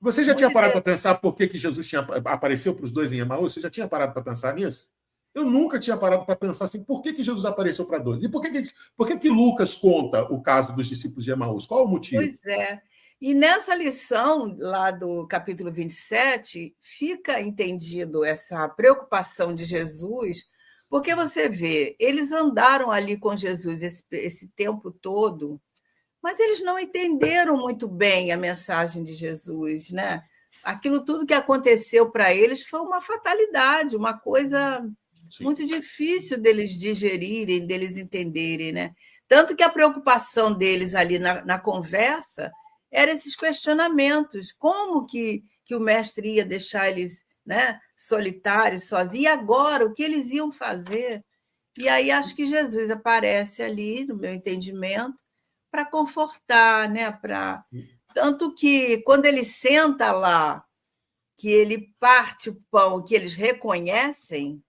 Você já tinha parado para pensar por que Jesus apareceu para os dois em Emaús? Você já tinha parado para pensar nisso? Eu nunca tinha parado para pensar assim, por que Jesus apareceu para dois? E por que Lucas conta o caso dos discípulos de Emaús? Qual o motivo? Pois é. E nessa lição, lá do capítulo 27, fica entendido essa preocupação de Jesus, porque você vê, eles andaram ali com Jesus esse tempo todo, mas eles não entenderam muito bem a mensagem de Jesus, né? Aquilo tudo que aconteceu para eles foi uma fatalidade, uma coisa muito difícil deles digerirem, deles entenderem, né? Tanto que a preocupação deles ali na conversa eram esses questionamentos: como que o mestre ia deixar eles, né, solitários, sozinhos? E agora, o que eles iam fazer? E aí acho que Jesus aparece ali, no meu entendimento, para confortar, né? Tanto que quando ele senta lá, que ele parte o pão, que eles reconhecem,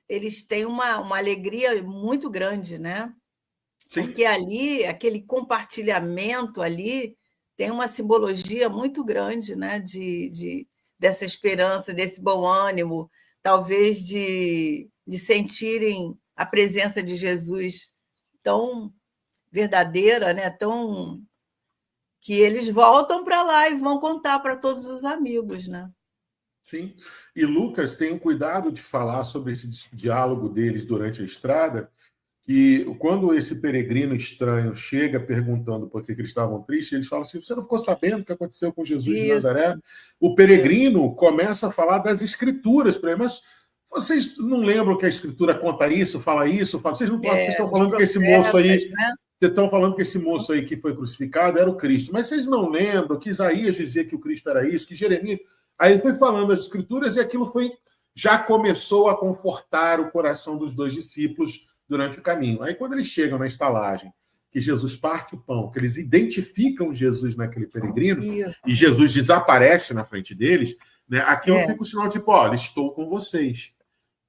eles têm uma alegria muito grande, né? Sim. Porque ali, aquele compartilhamento ali, tem uma simbologia muito grande, né? Dessa esperança, desse bom ânimo, talvez de sentirem a presença de Jesus tão verdadeira, né? Tão que eles voltam para lá e vão contar para todos os amigos, né? Sim. E Lucas tem o cuidado de falar sobre esse diálogo deles durante a estrada, que quando esse peregrino estranho chega perguntando por que eles estavam tristes, eles falam assim: você não ficou sabendo o que aconteceu com Jesus de Nazaré? O peregrino começa a falar das escrituras para ele, mas vocês não lembram que a escritura conta isso, fala isso? Vocês estão falando que esse moço aí... Né? Vocês estão falando que esse moço aí que foi crucificado era o Cristo, mas vocês não lembram que Isaías dizia que o Cristo era isso, que Jeremias... Aí ele foi falando as escrituras e aquilo já começou a confortar o coração dos dois discípulos durante o caminho. Aí quando eles chegam na estalagem, que Jesus parte o pão, que eles identificam Jesus naquele peregrino, isso, e Jesus desaparece na frente deles, né? Aquilo fica o sinal tipo: olha, estou com vocês.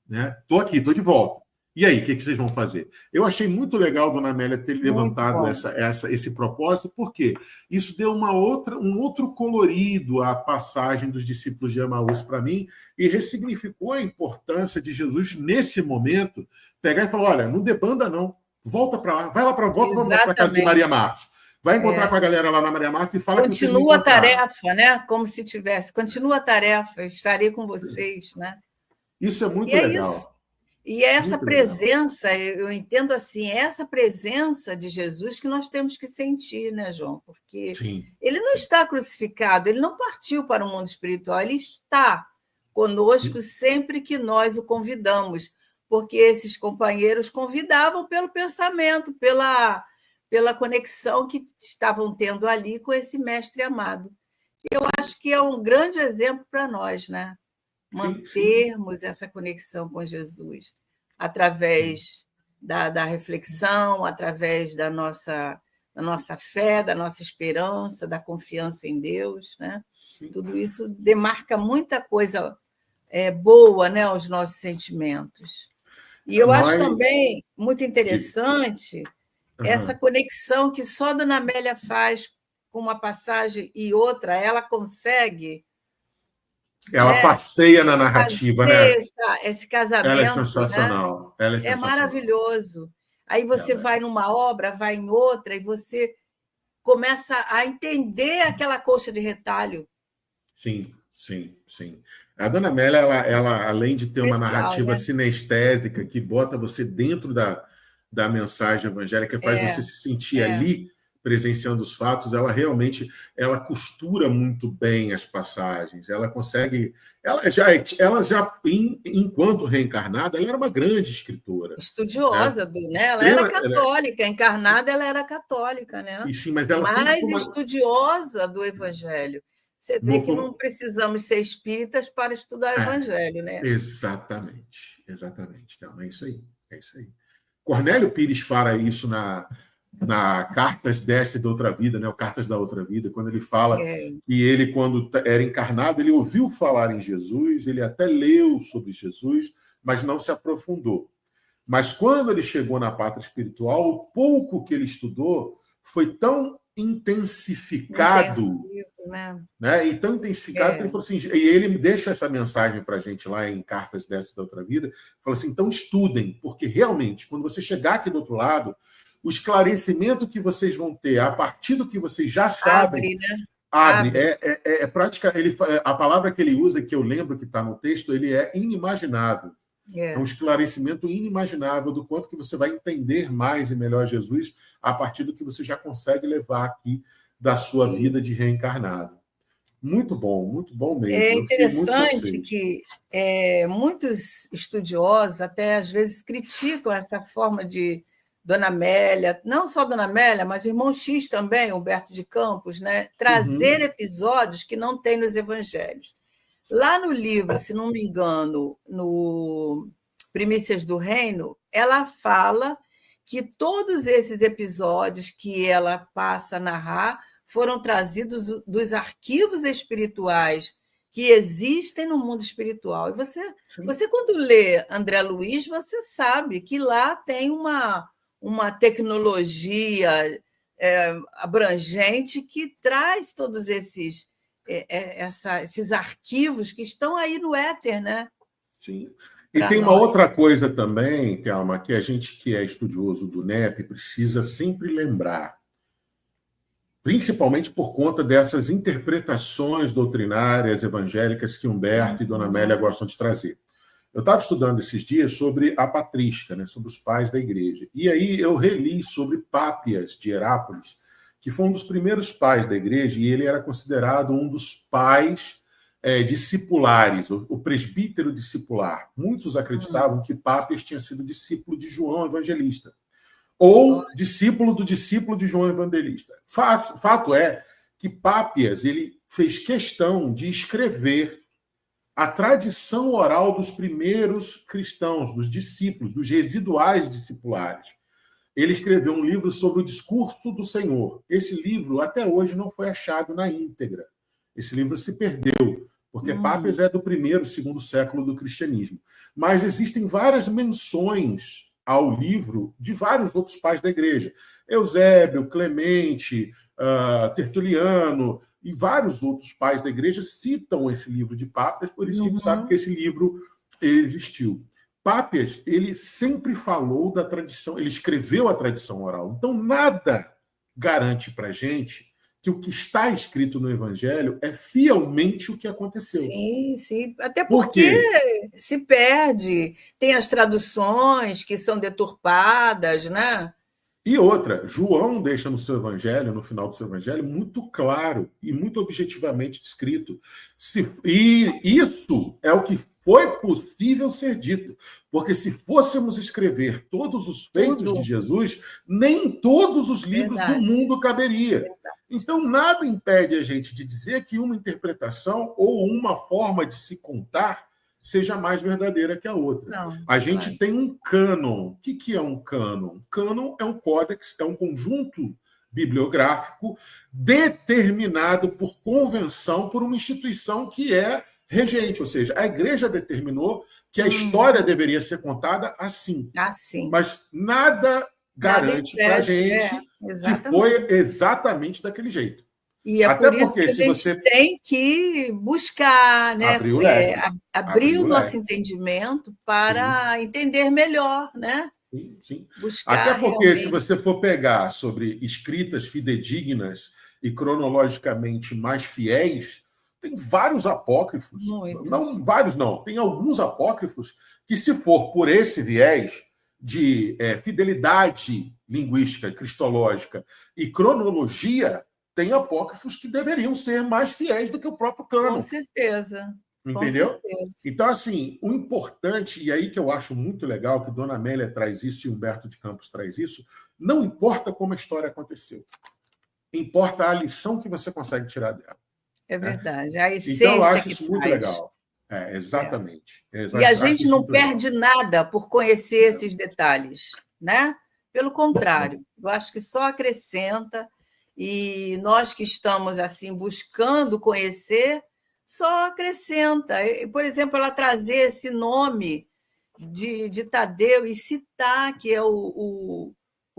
Estou aqui, estou de volta. E aí, o que vocês vão fazer? Eu achei muito legal, Dona Amélia, ter levantado esse propósito, porque isso deu um outro colorido à passagem dos discípulos de Emaús para mim e ressignificou a importância de Jesus, nesse momento, pegar e falar: olha, não debanda não, volta para lá, volta para a casa de Maria Marcos. Vai encontrar com a galera lá na Maria Marcos e fala continua que vocês a tarefa, né? Como se tivesse, continua a tarefa, eu estarei com vocês, né? Isso é muito legal. Isso. E essa presença, eu entendo assim, essa presença de Jesus que nós temos que sentir, né, João? Porque ele não está crucificado, ele não partiu para o mundo espiritual, ele está conosco sempre que nós o convidamos, porque esses companheiros convidavam pelo pensamento, pela conexão que estavam tendo ali com esse mestre amado. Eu acho que é um grande exemplo para nós, né? Mantermos essa conexão com Jesus através da reflexão, através da nossa fé, da nossa esperança, da confiança em Deus, né? Tudo isso demarca muita coisa boa, né, aos nossos sentimentos. E eu acho também muito interessante essa conexão que só a Dona Amélia faz com uma passagem e outra, ela consegue... Ela passeia na narrativa, né? Esse casamento. Ela é sensacional. Né? Ela é sensacional. Maravilhoso. Aí você vai numa obra, vai em outra, e você começa a entender aquela coxa de retalho. Sim. A Dona Amélia, ela além de ter uma narrativa sinestésica que bota você dentro da mensagem evangélica, faz você se sentir ali presenciando os fatos, ela realmente costura muito bem as passagens. Ela consegue... enquanto reencarnada, ela era uma grande escritora. Estudiosa, né? Ela era católica, encarnada ela era católica, né? E sim, mas ela mais estudiosa do Evangelho. Você vê que não precisamos ser espíritas para estudar o Evangelho, né? Exatamente. Então, é isso aí. Cornélio Pires fala isso na Cartas desta e da Outra Vida, né? O Cartas da Outra Vida, quando ele fala que ele, quando era encarnado, ele ouviu falar em Jesus, ele até leu sobre Jesus, mas não se aprofundou. Mas quando ele chegou na pátria espiritual, o pouco que ele estudou foi tão intensificado, né? E tão intensificado que ele falou assim, e ele me deixa essa mensagem para a gente lá em Cartas dessa e da Outra Vida, falou assim, então estudem, porque realmente, quando você chegar aqui do outro lado, o esclarecimento que vocês vão ter a partir do que vocês já sabem, abre. É prática. A palavra que ele usa, que eu lembro que está no texto, ele é inimaginável. É um esclarecimento inimaginável do quanto que você vai entender mais e melhor Jesus a partir do que você já consegue levar aqui da sua vida de reencarnado. Muito bom mesmo. É interessante que muitos estudiosos até às vezes criticam essa forma de Dona Amélia, não só Dona Amélia, mas Irmão X também, Humberto de Campos, né? Trazer episódios que não tem nos evangelhos. Lá no livro, se não me engano, no Primícias do Reino, ela fala que todos esses episódios que ela passa a narrar foram trazidos dos arquivos espirituais que existem no mundo espiritual. E você quando lê André Luiz, você sabe que lá tem uma tecnologia abrangente que traz todos esses arquivos que estão aí no éter, né? Sim. E tem uma outra coisa também, Thelma, que a gente que é estudioso do NEP precisa sempre lembrar, principalmente por conta dessas interpretações doutrinárias evangélicas que Humberto e Dona Amélia gostam de trazer. Eu estava estudando esses dias sobre a patrística, né, sobre os pais da igreja. E aí eu reli sobre Pápias de Herápolis, que foi um dos primeiros pais da igreja, e ele era considerado um dos pais discipulares, o presbítero discipular. Muitos acreditavam que Pápias tinha sido discípulo de João Evangelista, ou discípulo de João Evangelista. Fato é que Pápias ele fez questão de escrever a tradição oral dos primeiros cristãos, dos discípulos, dos residuais discipulares. Ele escreveu um livro sobre o discurso do Senhor. Esse livro, até hoje, não foi achado na íntegra. Esse livro se perdeu, porque Pápias é do primeiro, segundo século do cristianismo. Mas existem várias menções ao livro de vários outros pais da igreja. Eusébio, Clemente, Tertuliano e vários outros pais da igreja citam esse livro de Pápias, por isso que a gente sabe que esse livro existiu. Pápias, ele sempre falou da tradição, ele escreveu a tradição oral. Então, nada garante para a gente que o que está escrito no Evangelho é fielmente o que aconteceu. Sim. Até porque se perde. Tem as traduções que são deturpadas, né? E outra, João deixa no seu Evangelho, no final do seu Evangelho, muito claro e muito objetivamente descrito. E isso é o que foi possível ser dito. Porque se fôssemos escrever todos os feitos de Jesus, nem todos os livros do mundo caberia. Então, nada impede a gente de dizer que uma interpretação ou uma forma de se contar seja mais verdadeira que a outra. Não, a gente tem um cânon. O que é um cânon? Cânon é um códex, é um conjunto bibliográfico determinado por convenção por uma instituição que é regente, ou seja, a igreja determinou que a história deveria ser contada assim. Mas nada garante para a gente que foi exatamente daquele jeito. E é por isso que a gente tem que buscar, né? Abrir o nosso entendimento para entender melhor, né? Sim. Buscar até porque, realmente... se você for pegar sobre escritas fidedignas e cronologicamente mais fiéis, tem vários apócrifos. Não, vários não. Tem alguns apócrifos que, se for por esse viés, de fidelidade linguística, cristológica e cronologia, tem apócrifos que deveriam ser mais fiéis do que o próprio cânon. Com certeza. Entendeu? Com certeza. Então, assim, o importante, e aí que eu acho muito legal que Dona Amélia traz isso e Humberto de Campos traz isso, não importa como a história aconteceu, importa a lição que você consegue tirar dela. É verdade. A essência então, eu acho que isso muito traz. legal. Exatamente. E a gente não perde nada por conhecer esses detalhes, né? Pelo contrário, eu acho que só acrescenta, e nós que estamos assim buscando conhecer, só acrescenta. Por exemplo, ela trazer esse nome de Tadeu e citar que é o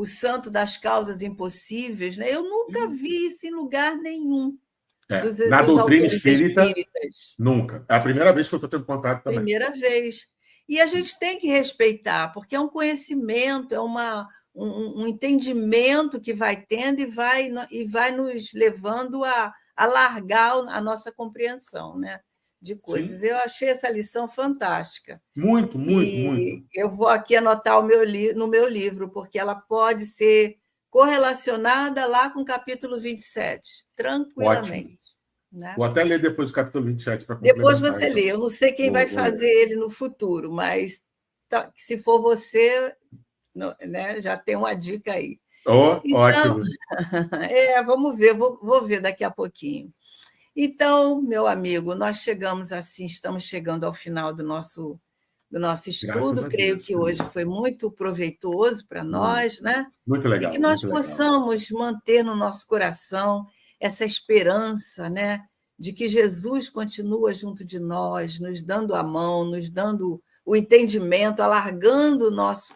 santo das causas impossíveis, né? Eu nunca vi isso em lugar nenhum. Na doutrina espírita, nunca. É a primeira vez que eu estou tendo contato também. Primeira vez. E a gente tem que respeitar, porque é um conhecimento, é um entendimento que vai tendo e vai nos levando a alargar a nossa compreensão, né, de coisas. Sim. Eu achei essa lição fantástica. Muito, muito, muito. Eu vou aqui anotar no meu livro, porque ela pode ser correlacionada lá com o capítulo 27, tranquilamente. Ótimo. Né? Vou até ler depois o capítulo 27 para complementar. Depois você então. Lê. Eu não sei quem vai fazer ele no futuro, mas se for você, né, já tem uma dica aí. Então, ótimo. Vamos ver, vou ver daqui a pouquinho. Então, meu amigo, nós chegamos assim, estamos chegando ao final do nosso estudo. Creio que hoje foi muito proveitoso para nós, né? Muito legal. E que nós possamos manter no nosso coração essa esperança, né? De que Jesus continua junto de nós, nos dando a mão, nos dando o entendimento, alargando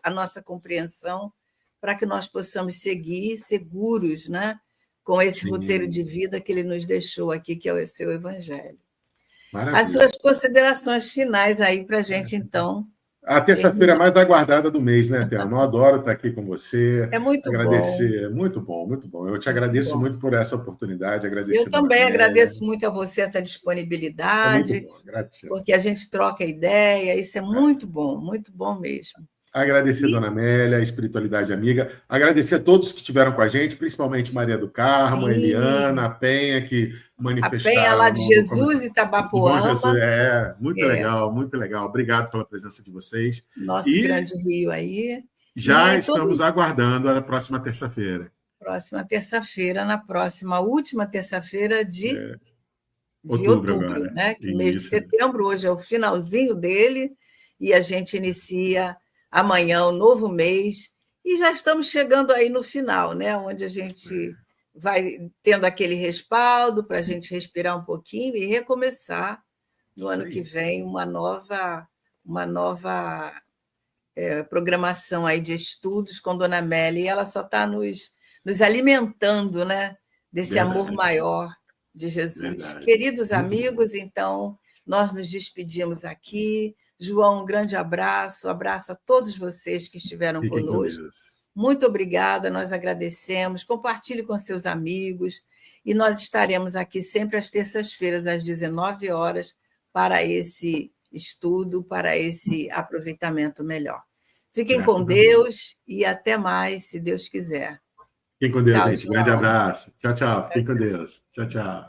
a nossa compreensão, para que nós possamos seguir seguros, né? Com esse roteiro de vida que ele nos deixou aqui, que é o seu Evangelho. Maravilha. As suas considerações finais aí para a gente, então. A terça-feira mais aguardada do mês, né, Thelma? Eu adoro estar aqui com você. É muito agradecer. Bom. Muito bom, muito bom. Eu te agradeço muito por essa oportunidade. Eu também agradeço muito a você essa disponibilidade, muito bom. Gratidão. Porque a gente troca ideia, isso é muito bom mesmo. Agradecer a Dona Amélia, a Espiritualidade Amiga. Agradecer a todos que estiveram com a gente, principalmente Maria do Carmo, a Eliana, a Penha, que manifestaram. A Penha lá de Jesus e Itabapoama. Jesus, muito legal, muito legal. Obrigado pela presença de vocês. Nosso grande Rio aí. Já estamos aguardando a próxima terça-feira. Próxima terça-feira, na última terça-feira de outubro, né? Que o mês de setembro, hoje é o finalzinho dele, e a gente inicia amanhã, um novo mês, e já estamos chegando aí no final, né? Onde a gente vai tendo aquele respaldo para a gente respirar um pouquinho e recomeçar no ano que vem uma nova programação aí de estudos com Dona Amélia, e ela só está nos alimentando, né? Desse amor maior de Jesus. Queridos amigos, então, nós nos despedimos aqui. João, um grande abraço a todos vocês que estiveram conosco. Muito obrigada, nós agradecemos. Compartilhe com seus amigos e nós estaremos aqui sempre às terças-feiras, às 19 horas, para esse estudo, para esse aproveitamento melhor. Fiquem com Deus e até mais, se Deus quiser. Fiquem com Deus, gente. Grande abraço. Tchau, tchau. Fiquem com Deus. Tchau, tchau.